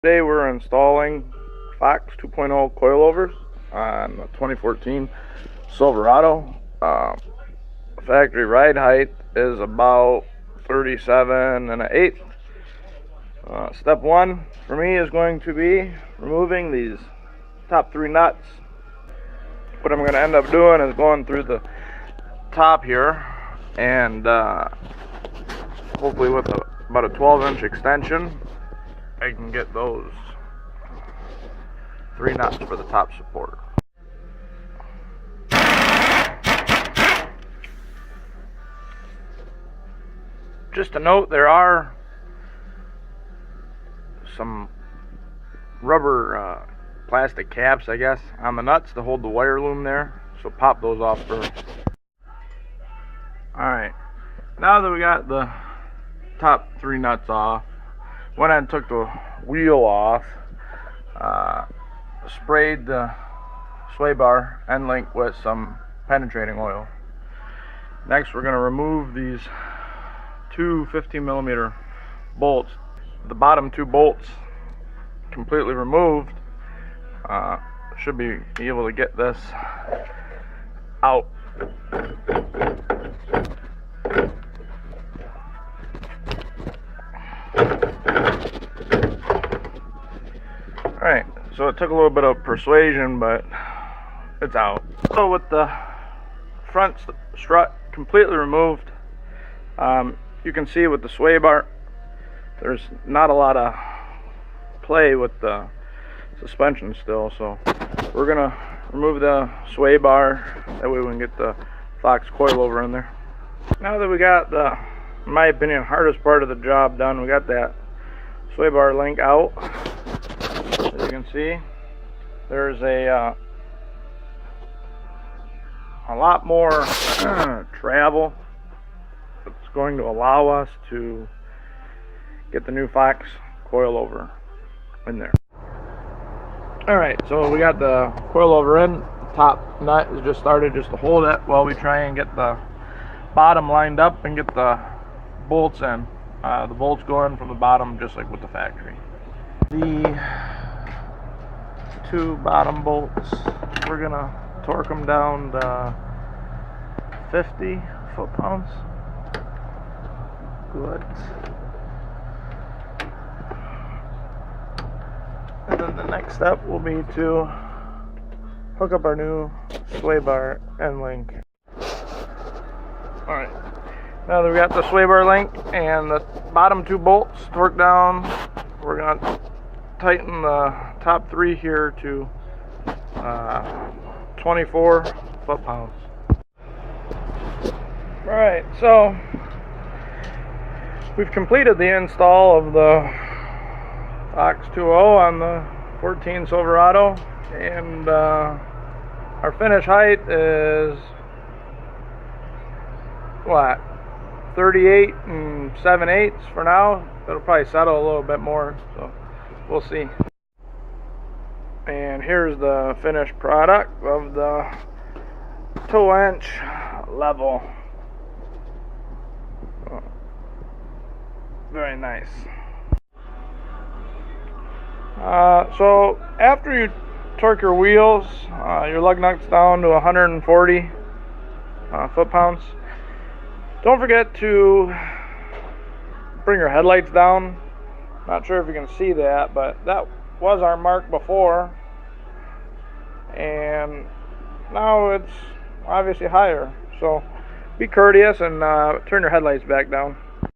Today we're installing Fox 2.0 coilovers on the 2014 Silverado. Factory ride height is about 37 1/8. Step one for me is going to be removing these top three nuts. What I'm going to end up doing is going through the top here and hopefully with about a 12-inch extension I can get those three nuts for the top support. Just a note, there are some rubber plastic caps, I guess, on the nuts to hold the wire loom there, so pop those off first. Alright, now that we got the top three nuts off, went and took the wheel off, sprayed the sway bar end link with some penetrating oil. Next we're going to remove these two 15mm bolts. The bottom two bolts completely removed. Should be able to get this out. Alright, so it took a little bit of persuasion, but it's out. So with the front strut completely removed, you can see with the sway bar, there's not a lot of play with the suspension still, so we're gonna remove the sway bar, that way we can get the Fox coilover in there. Now that we got the, in my opinion, hardest part of the job done, we got that sway bar link out. As you can see, there's a lot more travel that's going to allow us to get the new Fox coilover in there. Alright, so we got the coilover in. The top nut is just started just to hold it while we try and get the bottom lined up and get the bolts in. The bolts go in from the bottom just like with the factory. The two bottom bolts, we're gonna torque them down to 50 foot-pounds. Good. And then the next step will be to hook up our new sway bar end link. Alright, now that we got the sway bar link and the bottom two bolts torqued down, we're going to tighten the top three here to 24 foot-pounds. Alright, so we've completed the install of the Fox 2.0 on the 14 Silverado, and our finish height is what, 38 7/8 for now. It'll probably settle a little bit more, so we'll see. And here's the finished product of the 2-inch level. Very nice. So after you torque your wheels, your lug nuts down to 140 foot-pounds, don't forget to bring your headlights down. Not sure if you can see that, but that was our mark before, and now it's obviously higher. So be courteous and turn your headlights back down.